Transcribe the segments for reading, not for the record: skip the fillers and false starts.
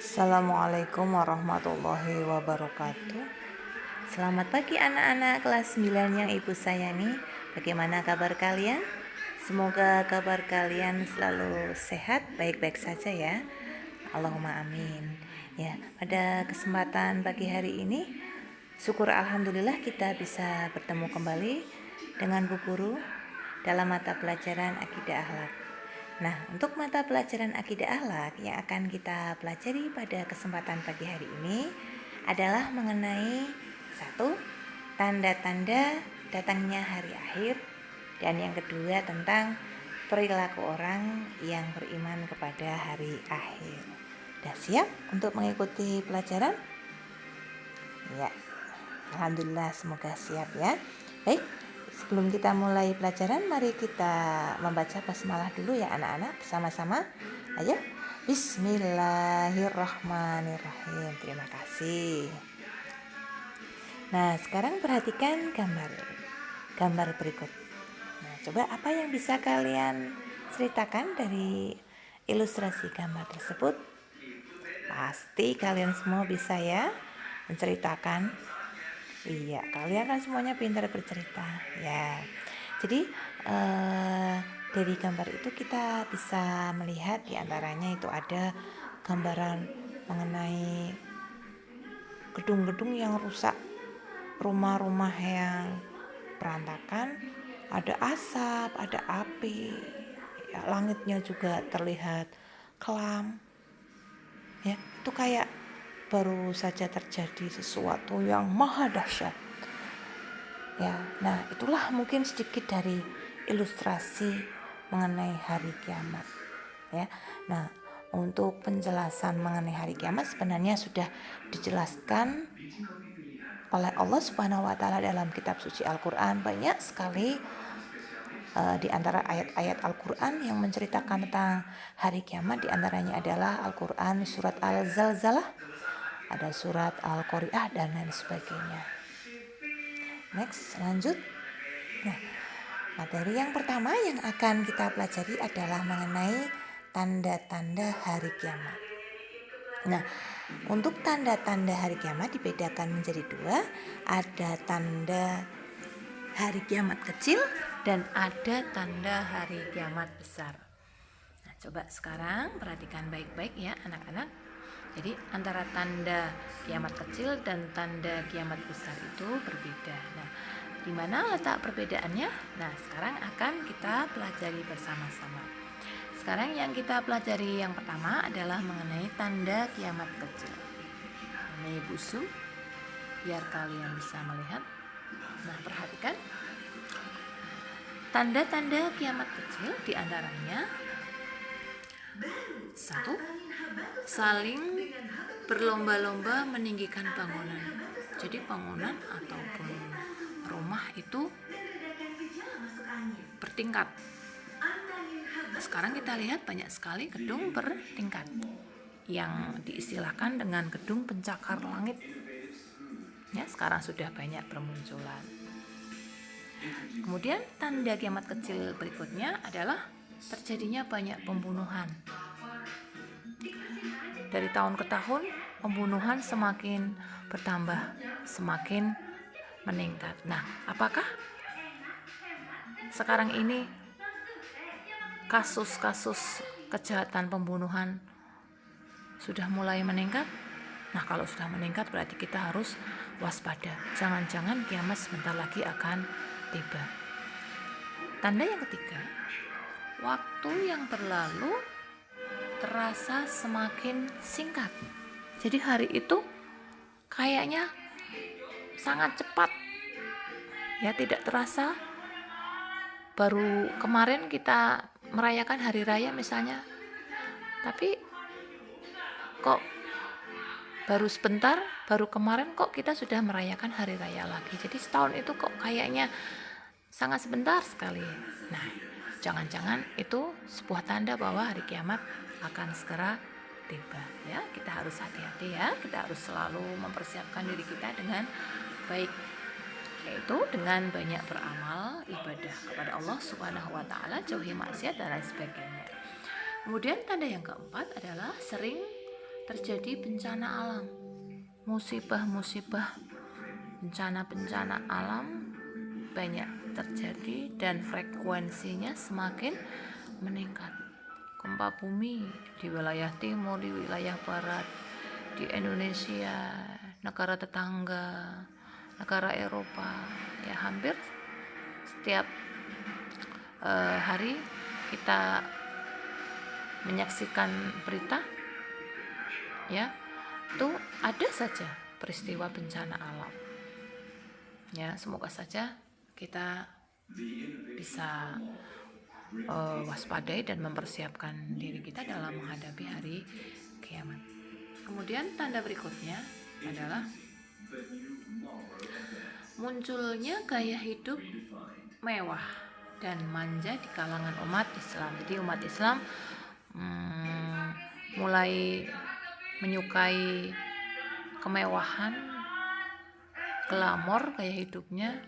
Assalamualaikum warahmatullahi wabarakatuh. Selamat pagi anak-anak kelas 9 yang ibu sayangi. Bagaimana kabar kalian? Semoga kabar kalian selalu sehat, baik-baik saja ya. Allahumma amin. Ya, pada kesempatan pagi hari ini, syukur alhamdulillah kita bisa bertemu kembali dengan Bu Guru dalam mata pelajaran akidah akhlak. Nah, untuk mata pelajaran akidah akhlak yang akan kita pelajari pada kesempatan pagi hari ini adalah mengenai satu, tanda-tanda datangnya hari akhir, dan yang kedua tentang perilaku orang yang beriman kepada hari akhir. Sudah siap untuk mengikuti pelajaran? Ya, alhamdulillah semoga siap ya. Baik, sebelum kita mulai pelajaran, mari kita membaca basmalah dulu ya anak-anak bersama-sama. Ayo, bismillahirrahmanirrahim. Terima kasih. Nah, sekarang perhatikan gambar berikut. Nah, coba apa yang bisa kalian ceritakan dari ilustrasi gambar tersebut? Pasti kalian semua bisa ya menceritakan. Iya, kalian kan semuanya pintar bercerita ya. Jadi dari gambar itu kita bisa melihat diantaranya itu ada gambaran mengenai gedung-gedung yang rusak, rumah-rumah yang berantakan, ada asap, ada api, ya, langitnya juga terlihat kelam. Ya, itu kayak baru saja terjadi sesuatu yang maha dahsyat. Ya, nah itulah mungkin sedikit dari ilustrasi mengenai hari kiamat. Ya, nah untuk penjelasan mengenai hari kiamat sebenarnya sudah dijelaskan oleh Allah Subhanahu Wa Taala dalam Kitab Suci Al-Quran. Banyak sekali di antara ayat-ayat Al-Quran yang menceritakan tentang hari kiamat. Di antaranya adalah Al-Quran surat Al-Zalzalah, ada surat Al-Qari'ah dan lain sebagainya. Next, lanjut. Nah, materi yang pertama yang akan kita pelajari adalah mengenai tanda-tanda hari kiamat. Nah, untuk tanda-tanda hari kiamat dibedakan menjadi dua. Ada tanda hari kiamat kecil dan ada tanda hari kiamat besar. Nah, coba sekarang perhatikan baik-baik ya anak-anak. Jadi antara tanda kiamat kecil dan tanda kiamat besar itu berbeda. Nah, di mana letak perbedaannya? Nah, sekarang akan kita pelajari bersama-sama. Sekarang yang kita pelajari yang pertama adalah mengenai tanda kiamat kecil. Ini busu, biar kalian bisa melihat. Nah, perhatikan. Tanda-tanda kiamat kecil diantaranya satu, saling berlomba-lomba meninggikan bangunan. Jadi bangunan ataupun rumah itu bertingkat. Sekarang kita lihat banyak sekali gedung bertingkat yang diistilahkan dengan gedung pencakar langit. Ya, sekarang sudah banyak bermunculan. Kemudian tanda kiamat kecil berikutnya adalah terjadinya banyak pembunuhan. Dari tahun ke tahun pembunuhan semakin bertambah, semakin meningkat. Nah, apakah sekarang ini kasus-kasus kejahatan pembunuhan sudah mulai meningkat? Nah, kalau sudah meningkat berarti kita harus waspada. Jangan-jangan kiamat sebentar lagi akan tiba. Tanda yang ketiga, waktu yang berlalu terasa semakin singkat. Jadi hari itu kayaknya sangat cepat. Ya, tidak terasa. Baru kemarin kita merayakan hari raya misalnya, tapi kok baru sebentar, baru kemarin kok kita sudah merayakan hari raya lagi. Jadi setahun itu kok kayaknya sangat sebentar sekali. Nah, jangan-jangan itu sebuah tanda bahwa hari kiamat akan segera tiba. Ya, kita harus hati-hati ya. Kita harus selalu mempersiapkan diri kita dengan baik, yaitu dengan banyak beramal ibadah kepada Allah Subhanahu Wa Taala, jauhi maksiat dan lain sebagainya. Kemudian tanda yang keempat adalah sering terjadi bencana alam, musibah-musibah, bencana-bencana alam banyak terjadi dan frekuensinya semakin meningkat. Gempa bumi di wilayah timur, di wilayah barat, di Indonesia, negara tetangga, negara Eropa, ya hampir setiap hari kita menyaksikan berita, ya, itu ada saja peristiwa bencana alam. Ya, semoga saja kita bisa waspadai dan mempersiapkan diri kita dalam menghadapi hari kiamat. Kemudian tanda berikutnya adalah munculnya gaya hidup mewah dan manja di kalangan umat Islam. Jadi umat Islam mulai menyukai kemewahan, glamor gaya hidupnya,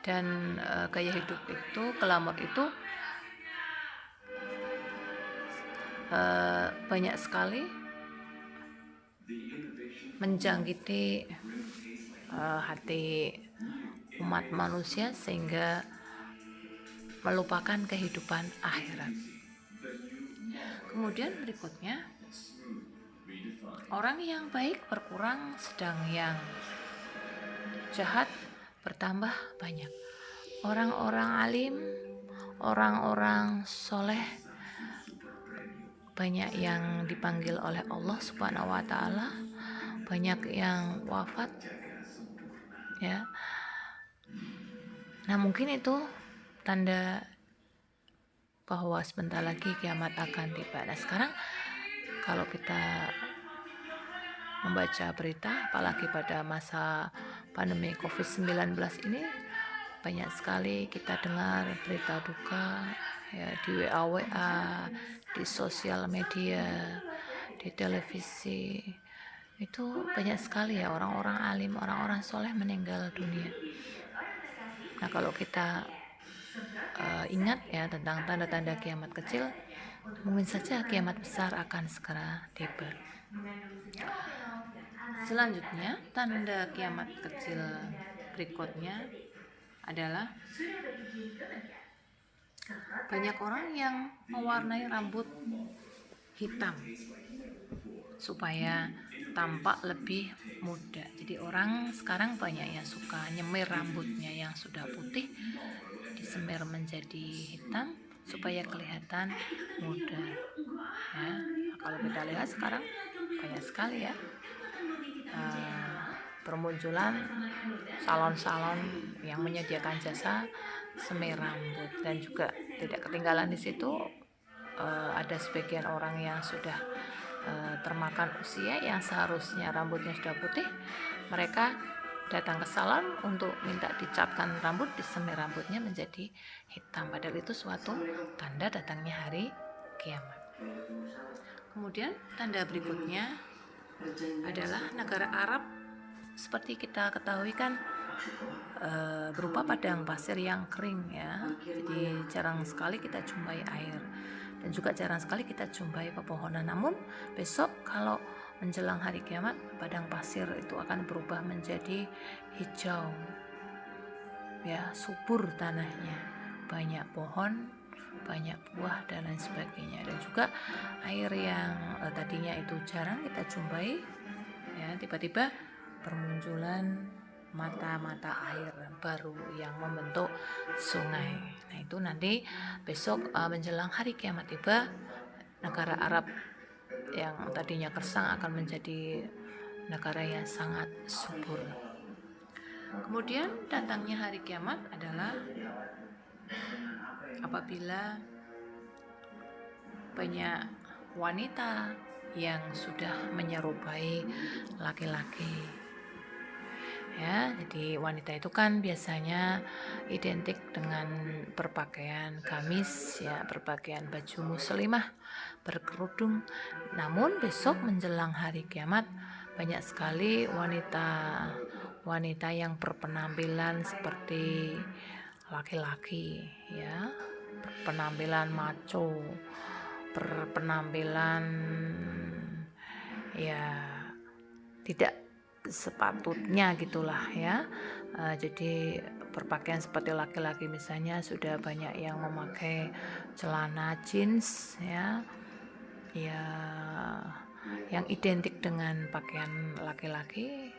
dan gaya hidup itu, glamor itu banyak sekali menjangkiti hati umat manusia sehingga melupakan kehidupan akhirat. Kemudian berikutnya, orang yang baik berkurang sedang yang jahat bertambah banyak. Orang-orang alim, orang-orang soleh banyak yang dipanggil oleh Allah Subhanahu wa Ta'ala, banyak yang wafat, ya. Nah, mungkin itu tanda bahwa sebentar lagi kiamat akan tiba. Nah, sekarang kalau kita membaca berita, apalagi pada masa pandemi COVID-19 ini, banyak sekali kita dengar berita duka, ya, di WA, di sosial media, di televisi. Itu banyak sekali ya orang-orang alim, orang-orang soleh meninggal dunia. Nah, kalau kita ingat ya tentang tanda-tanda kiamat kecil, mungkin saja kiamat besar akan segera tiba. Selanjutnya, tanda kiamat kecil berikutnya adalah banyak orang yang mewarnai rambut hitam supaya tampak lebih muda. Jadi orang sekarang banyak yang suka nyemir rambutnya yang sudah putih, disemir menjadi hitam supaya kelihatan muda. Ya, kalau kita lihat sekarang banyak sekali ya bermunculan salon-salon yang menyediakan jasa semir rambut, dan juga tidak ketinggalan di situ ada sebagian orang yang sudah termakan usia yang seharusnya rambutnya sudah putih, mereka datang ke salon untuk minta dicatkan rambut, disemir rambutnya menjadi hitam, padahal itu suatu tanda datangnya hari kiamat. Kemudian tanda berikutnya adalah negara Arab, seperti kita ketahui kan berupa padang pasir yang kering, ya. Jadi jarang sekali kita jumpai air dan juga jarang sekali kita jumpai pepohonan. Namun besok kalau menjelang hari kiamat, padang pasir itu akan berubah menjadi hijau, ya, subur tanahnya, banyak pohon, banyak buah dan lain sebagainya, dan juga air yang tadinya itu jarang kita jumpai, ya, tiba-tiba bermunculan mata-mata air baru yang membentuk sungai. Nah, itu nanti besok menjelang hari kiamat tiba, negara Arab yang tadinya gersang akan menjadi negara yang sangat subur. Kemudian datangnya hari kiamat adalah apabila banyak wanita yang sudah menyerupai laki-laki, ya. Jadi wanita itu kan biasanya identik dengan berpakaian gamis, ya, berpakaian baju muslimah, berkerudung. Namun besok menjelang hari kiamat banyak sekali wanita yang berpenampilan seperti laki-laki, ya, penampilan maco, berpenampilan ya tidak sepatutnya gitulah ya. Jadi berpakaian seperti laki-laki misalnya sudah banyak yang memakai celana jeans ya, ya yang identik dengan pakaian laki-laki.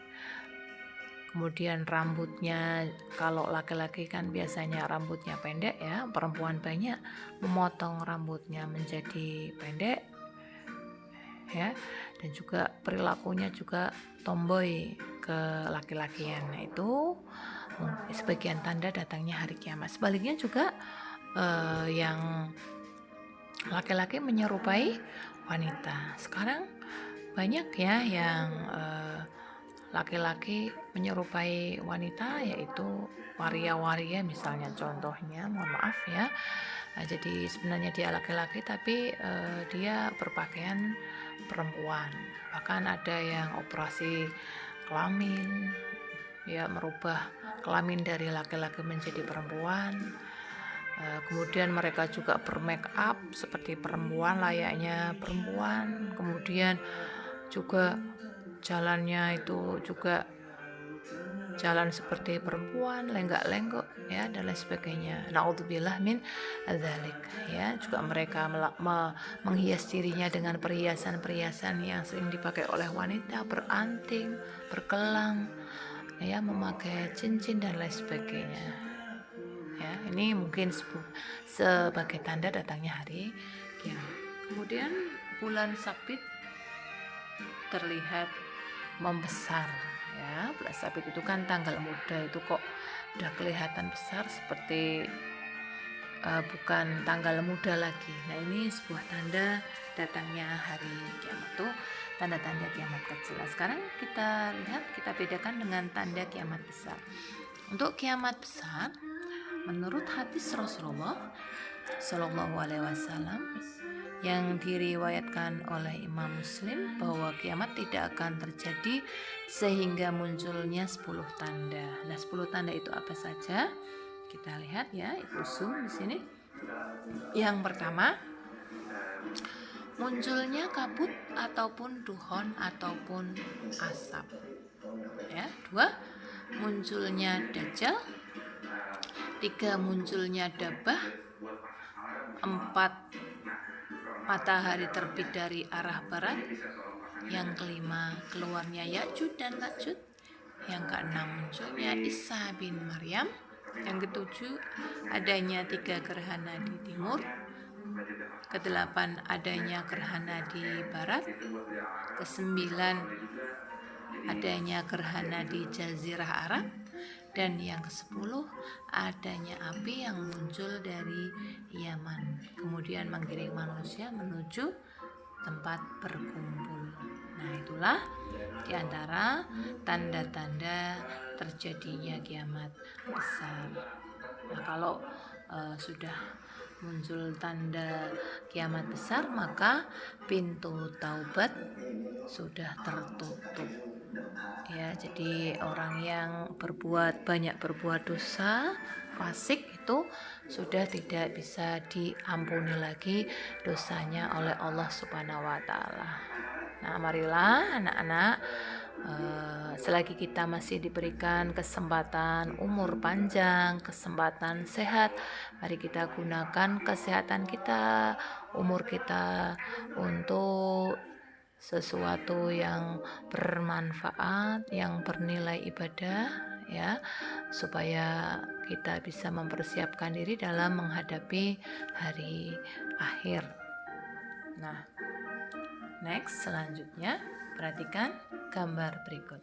Kemudian rambutnya, kalau laki-laki kan biasanya rambutnya pendek ya, perempuan banyak memotong rambutnya menjadi pendek ya, dan juga perilakunya juga tomboy ke laki-lakian. Nah, itu sebagian tanda datangnya hari kiamat. Sebaliknya juga yang laki-laki menyerupai wanita. Sekarang banyak ya yang laki-laki menyerupai wanita, yaitu waria-waria misalnya, contohnya, mohon maaf ya. Jadi sebenarnya dia laki-laki tapi dia berpakaian perempuan. Bahkan ada yang operasi kelamin ya, merubah kelamin dari laki-laki menjadi perempuan. Kemudian mereka juga bermake up seperti perempuan, layaknya perempuan. Kemudian juga jalannya itu juga jalan seperti perempuan, lenggak-lenggok ya, dan lain sebagainya. Naudzubillah min dzalik ya. Juga mereka menghias dirinya dengan perhiasan-perhiasan yang sering dipakai oleh wanita, beranting, berkelang ya, memakai cincin dan lain sebagainya ya. Ini mungkin sebagai tanda datangnya hari kiamat. Kemudian bulan Sabit terlihat membesar ya. Bulan Sabit itu kan tanggal muda, itu kok udah kelihatan besar seperti bukan tanggal muda lagi. Nah, ini sebuah tanda datangnya hari kiamat, tuh tanda-tanda kiamat kecil. Nah, sekarang kita lihat, kita bedakan dengan tanda kiamat besar. Untuk kiamat besar, menurut hadis Rasulullah Shallallahu Alaihi Wasallam yang diriwayatkan oleh Imam Muslim, bahwa kiamat tidak akan terjadi sehingga munculnya 10 tanda. Nah, 10 tanda itu apa saja? Kita lihat ya, itu zoom di sini. Yang pertama, munculnya kabut ataupun duhon ataupun asap. Ya, 2, munculnya dajjal. 3, munculnya dabah. 4, matahari terbit dari arah barat. Yang kelima, keluarnya Ya'juj dan Ma'juj. Yang keenam, munculnya Isa bin Maryam. Yang ketujuh, adanya 3 gerhana di timur. Kedelapan, adanya gerhana di barat. Kesembilan, adanya gerhana di Jazirah Arab. Dan yang ke-10, adanya api yang muncul dari Yaman, kemudian menggiring manusia menuju tempat berkumpul. Nah, itulah diantara tanda-tanda terjadinya kiamat besar. Nah, kalau sudah muncul tanda kiamat besar, maka pintu taubat sudah tertutup ya. Jadi orang yang banyak berbuat dosa, fasik, itu sudah tidak bisa diampuni lagi dosanya oleh Allah Subhanahu wa taala. Nah, marilah anak-anak, selagi kita masih diberikan kesempatan umur panjang, kesempatan sehat, mari kita gunakan kesehatan kita, umur kita untuk sesuatu yang bermanfaat, yang bernilai ibadah ya, supaya kita bisa mempersiapkan diri dalam menghadapi hari akhir. Nah, next, selanjutnya perhatikan gambar berikut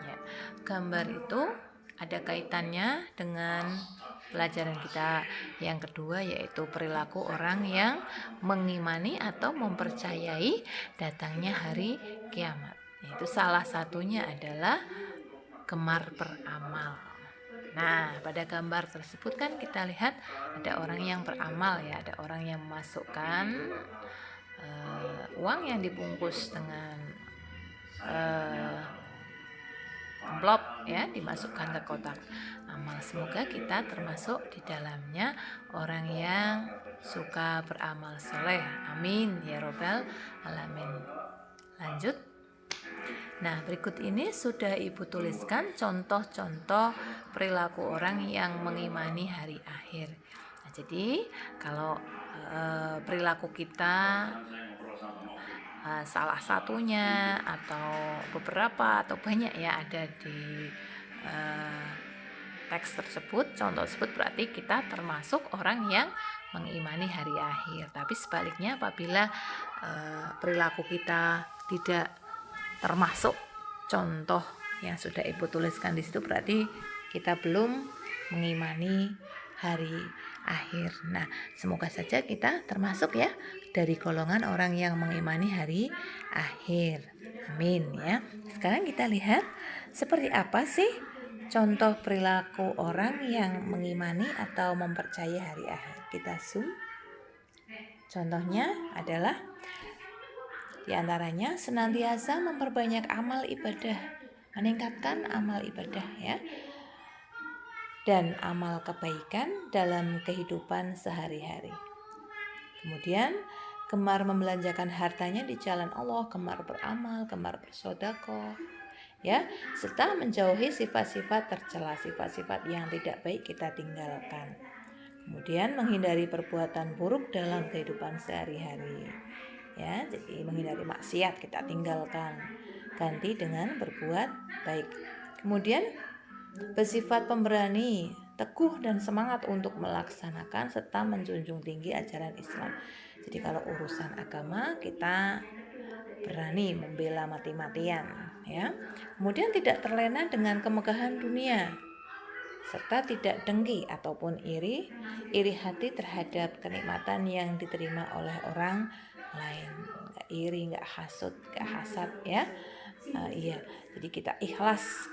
ya. Gambar itu ada kaitannya dengan pelajaran kita yang kedua, yaitu perilaku orang yang mengimani atau mempercayai datangnya hari kiamat. Itu salah satunya adalah gemar beramal. Nah, pada gambar tersebut kan kita lihat ada orang yang beramal ya, ada orang yang memasukkan uang yang dibungkus dengan amplop ya, dimasukkan ke kotak amal. Semoga kita termasuk di dalamnya orang yang suka beramal soleh. Amin ya robbal alamin. Lanjut. Nah, berikut ini sudah Ibu tuliskan contoh-contoh perilaku orang yang mengimani hari akhir. Nah, jadi kalau perilaku kita salah satunya atau beberapa atau banyak ya ada di teks tersebut, contoh tersebut, berarti kita termasuk orang yang mengimani hari akhir. Tapi sebaliknya apabila perilaku kita tidak termasuk contoh yang sudah Ibu tuliskan di situ, berarti kita belum mengimani hari akhir. Nah, semoga saja kita termasuk ya dari golongan orang yang mengimani hari akhir. Amin ya. Sekarang kita lihat seperti apa sih contoh perilaku orang yang mengimani atau mempercayai hari akhir. Kita zoom. Contohnya adalah di antaranya senantiasa memperbanyak amal ibadah, meningkatkan amal ibadah ya, dan amal kebaikan dalam kehidupan sehari-hari. Kemudian gemar membelanjakan hartanya di jalan Allah, gemar beramal, gemar bersedekah ya, serta menjauhi sifat-sifat tercela, sifat-sifat yang tidak baik kita tinggalkan. Kemudian menghindari perbuatan buruk dalam kehidupan sehari-hari ya, jadi menghindari maksiat kita tinggalkan, ganti dengan berbuat baik. Kemudian bersifat pemberani, teguh dan semangat untuk melaksanakan serta menjunjung tinggi ajaran Islam. Jadi kalau urusan agama kita berani membela mati-matian ya. Kemudian tidak terlena dengan kemegahan dunia, serta tidak dengki ataupun iri hati terhadap kenikmatan yang diterima oleh orang lain. Nggak iri, nggak hasut, nggak hasad ya. Iya, jadi kita ikhlas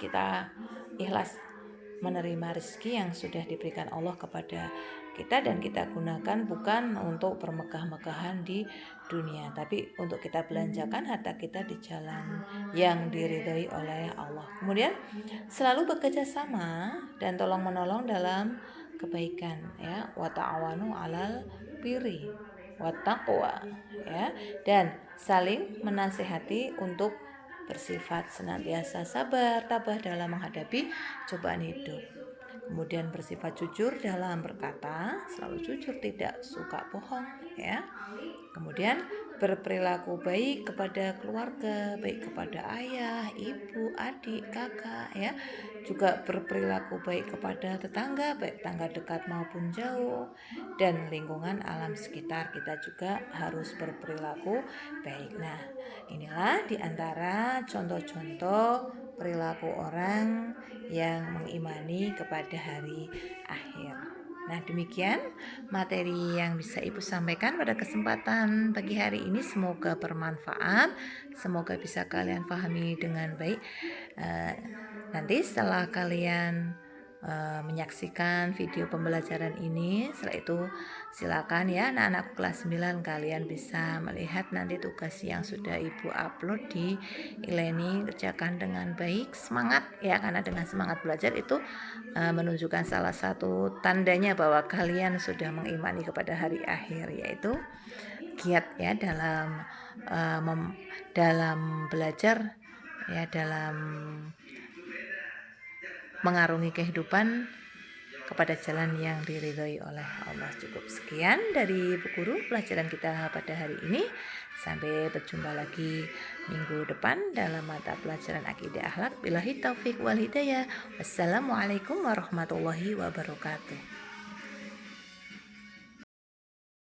menerima rezeki yang sudah diberikan Allah kepada kita, dan kita gunakan bukan untuk bermegah-megahan di dunia, tapi untuk kita belanjakan harta kita di jalan yang diridhai oleh Allah. Kemudian selalu bekerja sama dan tolong menolong dalam kebaikan ya, wa ta'awanu 'alal birri wa taqwa ya, dan saling menasihati untuk bersifat senantiasa sabar, tabah dalam menghadapi cobaan hidup. Kemudian bersifat jujur dalam berkata, selalu jujur, tidak suka bohong ya. Kemudian berperilaku baik kepada keluarga, baik kepada ayah, ibu, adik, kakak ya. Juga berperilaku baik kepada tetangga, baik tetangga dekat maupun jauh, dan lingkungan alam sekitar kita juga harus berperilaku baik. Nah, inilah diantara contoh-contoh perilaku orang yang mengimani kepada hari akhir. Nah, demikian materi yang bisa Ibu sampaikan pada kesempatan pagi hari ini. Semoga bermanfaat, semoga bisa kalian pahami dengan baik. Nanti setelah kalian menyaksikan video pembelajaran ini, setelah itu silakan ya anak-anak kelas 9 kalian bisa melihat nanti tugas yang sudah Ibu upload di e-learning, kerjakan dengan baik, semangat ya, karena dengan semangat belajar itu menunjukkan salah satu tandanya bahwa kalian sudah mengimani kepada hari akhir, yaitu giat ya dalam belajar ya, dalam mengarungi kehidupan kepada jalan yang diridhoi oleh Allah. Cukup sekian dari Ibu Guru pelajaran kita pada hari ini. Sampai berjumpa lagi minggu depan dalam mata pelajaran akidah akhlak. Billahi taufik wal hidayah. Wassalamualaikum warahmatullahi wabarakatuh.